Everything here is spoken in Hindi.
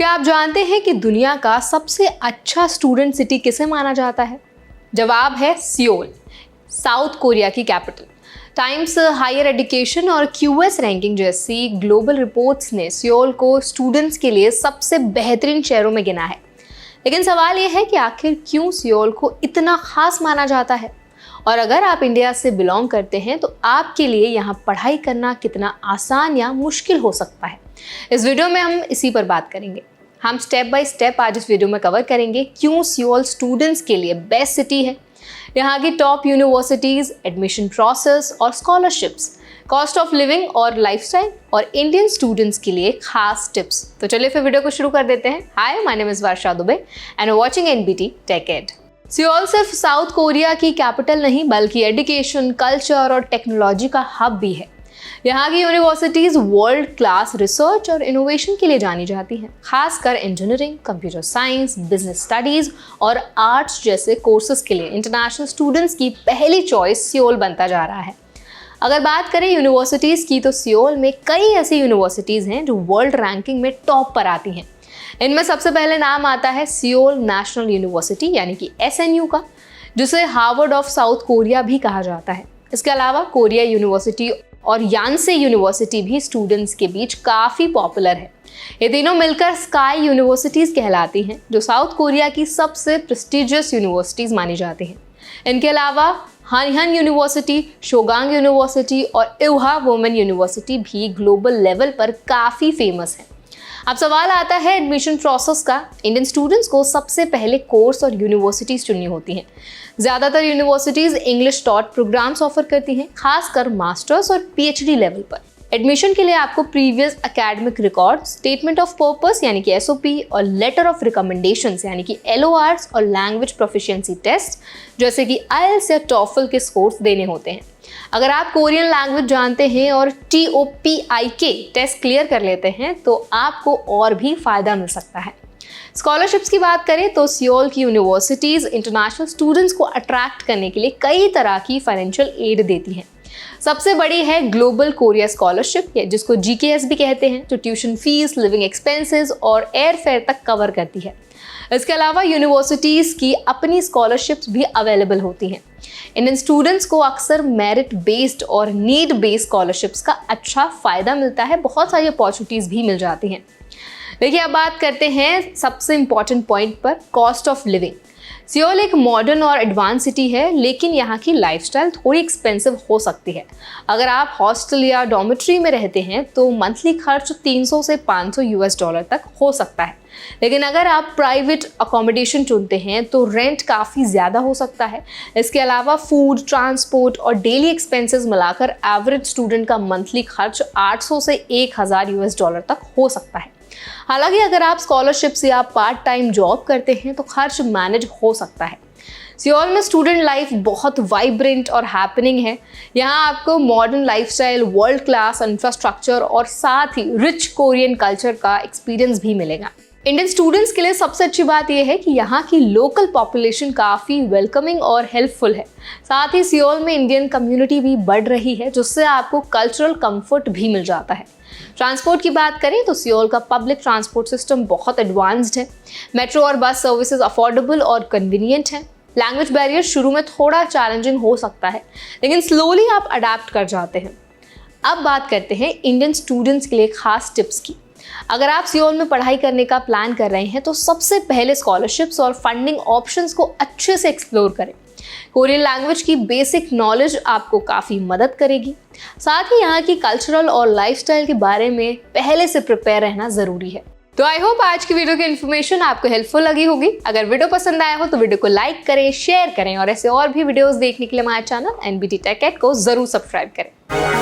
क्या आप जानते हैं कि दुनिया का सबसे अच्छा स्टूडेंट सिटी किसे माना जाता है? जवाब है सियोल, साउथ कोरिया की कैपिटल। टाइम्स हायर एजुकेशन और क्यूएस रैंकिंग जैसी ग्लोबल रिपोर्ट्स ने सियोल को स्टूडेंट्स के लिए सबसे बेहतरीन शहरों में गिना है। लेकिन सवाल यह है कि आखिर क्यों सियोल को इतना खास माना जाता है? और अगर आप इंडिया से बिलोंग करते हैं तो आपके लिए यहाँ पढ़ाई करना कितना आसान या मुश्किल हो सकता है, इस वीडियो में हम इसी पर बात करेंगे। हम स्टेप बाय स्टेप आज इस वीडियो में कवर करेंगे क्यों सियोल स्टूडेंट्स के लिए बेस्ट सिटी है, यहाँ की टॉप यूनिवर्सिटीज़, एडमिशन प्रोसेस और स्कॉलरशिप्स, कॉस्ट ऑफ लिविंग और लाइफस्टाइल और इंडियन स्टूडेंट्स के लिए खास टिप्स। तो चलिए फिर वीडियो को शुरू कर देते हैं। Hi, my name is Varsha Dubey and watching NBT tech ed. Seoul सिर्फ साउथ कोरिया की कैपिटल नहीं बल्कि एजुकेशन, कल्चर और टेक्नोलॉजी का हब भी है। यहाँ की यूनिवर्सिटीज़ वर्ल्ड क्लास रिसर्च और इनोवेशन के लिए जानी जाती हैं, खासकर engineering, computer science, business studies और आर्ट्स जैसे कोर्सेज के लिए इंटरनेशनल स्टूडेंट्स की पहली चॉइस सियोल बनता जा रहा है। अगर बात करें यूनिवर्सिटीज़ की तो सियोल में कई ऐसी यूनिवर्सिटीज़ हैं जो वर्ल्ड रैंकिंग में टॉप पर आती हैं। इनमें सबसे पहले नाम आता है सियोल नेशनल यूनिवर्सिटी यानी कि SNU का, जिसे हार्वर्ड ऑफ साउथ कोरिया भी कहा जाता है। इसके अलावा कोरिया यूनिवर्सिटी और यांसे यूनिवर्सिटी भी स्टूडेंट्स के बीच काफ़ी पॉपुलर है। ये तीनों मिलकर स्काई यूनिवर्सिटीज़ कहलाती हैं, जो साउथ कोरिया की सबसे प्रेस्टिजियस यूनिवर्सिटीज़ मानी जाती हैं। इनके अलावा हानहन यूनिवर्सिटी, शोगांग यूनिवर्सिटी और इवहा वुमेन यूनिवर्सिटी भी ग्लोबल लेवल पर काफ़ी फेमस है। अब सवाल आता है एडमिशन प्रोसेस का। इंडियन स्टूडेंट्स को सबसे पहले कोर्स और यूनिवर्सिटीज़ चुननी होती हैं। ज़्यादातर universities English taught programs offer करती हैं, खासकर मास्टर्स और PhD लेवल पर। एडमिशन के लिए आपको previous academic record, statement of purpose यानी कि SOP और लेटर ऑफ रिकमेंडेशंस यानी कि LORs और लैंग्वेज प्रोफिशिएंसी टेस्ट जैसे कि IELTS या TOEFL के स्कोर्स देने होते हैं। अगर आप कोरियन लैंग्वेज जानते हैं और TOPIK टेस्ट क्लियर कर लेते हैं तो आपको और भी फ़ायदा मिल सकता है। स्कॉलरशिप्स की बात करें तो सियोल की यूनिवर्सिटीज़ इंटरनेशनल स्टूडेंट्स को अट्रैक्ट करने के लिए कई तरह की फाइनेंशियल एड देती हैं। सबसे बड़ी है ग्लोबल कोरिया स्कॉलरशिप, जिसको GKS भी कहते हैं, जो ट्यूशन फीस, लिविंग एक्सपेंसेस और एयर फेयर तक कवर करती है। इसके अलावा यूनिवर्सिटीज़ की अपनी स्कॉलरशिप्स भी अवेलेबल होती हैं। इंडियन स्टूडेंट्स को अक्सर मेरिट बेस्ड और नीड बेस्ड स्कॉलरशिप्स का अच्छा फ़ायदा मिलता है, बहुत सारी अपॉर्चुनिटीज़ भी मिल जाती हैं। देखिए, अब बात करते हैं सबसे इम्पॉर्टेंट पॉइंट पर, कॉस्ट ऑफ लिविंग। सियोल एक मॉडर्न और एडवांस सिटी है, लेकिन यहाँ की लाइफस्टाइल थोड़ी एक्सपेंसिव हो सकती है। अगर आप हॉस्टल या डॉर्मेट्री में रहते हैं तो मंथली खर्च 300 से 500 US$ तक हो सकता है। लेकिन अगर आप प्राइवेट अकोमोडेशन चुनते हैं तो रेंट काफ़ी ज़्यादा हो सकता है। इसके अलावा फूड, ट्रांसपोर्ट और डेली एक्सपेंसेस मिलाकर एवरेज स्टूडेंट का मंथली खर्च 800 से 1000 US$ तक हो सकता है। हालांकि अगर आप स्कॉलरशिप से आप पार्ट टाइम जॉब करते हैं तो खर्च मैनेज हो सकता है। सियोल में स्टूडेंट लाइफ बहुत वाइब्रेंट और हैपनिंग है। यहाँ आपको modern lifestyle, world class infrastructure और साथ ही रिच कोरियन कल्चर का एक्सपीरियंस भी मिलेगा। इंडियन स्टूडेंट्स के लिए सबसे अच्छी बात यह है कि यहाँ की लोकल पॉपुलेशन काफ़ी वेलकमिंग और हेल्पफुल है। साथ ही सियोल में इंडियन कम्युनिटी भी बढ़ रही है, जिससे आपको कल्चरल कंफर्ट भी मिल जाता है। ट्रांसपोर्ट की बात करें तो सियोल का पब्लिक ट्रांसपोर्ट सिस्टम बहुत एडवांस्ड है। मेट्रो और बस सर्विसेज अफोर्डेबल और कन्वीनियंट हैं। लैंग्वेज बैरियर शुरू में थोड़ा चैलेंजिंग हो सकता है, लेकिन स्लोली आप अडेप्ट कर जाते हैं। अब बात करते हैं इंडियन स्टूडेंट्स के लिए खास टिप्स की। अगर आप सियोल में पढ़ाई करने का प्लान कर रहे हैं तो सबसे पहले स्कॉलरशिप्स और फंडिंग ऑप्शंस को अच्छे से एक्सप्लोर करें। कोरियन लैंग्वेज की बेसिक नॉलेज आपको काफ़ी मदद करेगी। साथ ही यहाँ की कल्चरल और लाइफस्टाइल के बारे में पहले से प्रिपेयर रहना ज़रूरी है। तो आई होप आज की वीडियो की इन्फॉर्मेशन आपको हेल्पफुल लगी होगी। अगर वीडियो पसंद आया हो तो वीडियो को लाइक करें, शेयर करें और ऐसे और भी वीडियोस देखने के लिए हमारे चैनल NBT Tech Ed को ज़रूर सब्सक्राइब करें।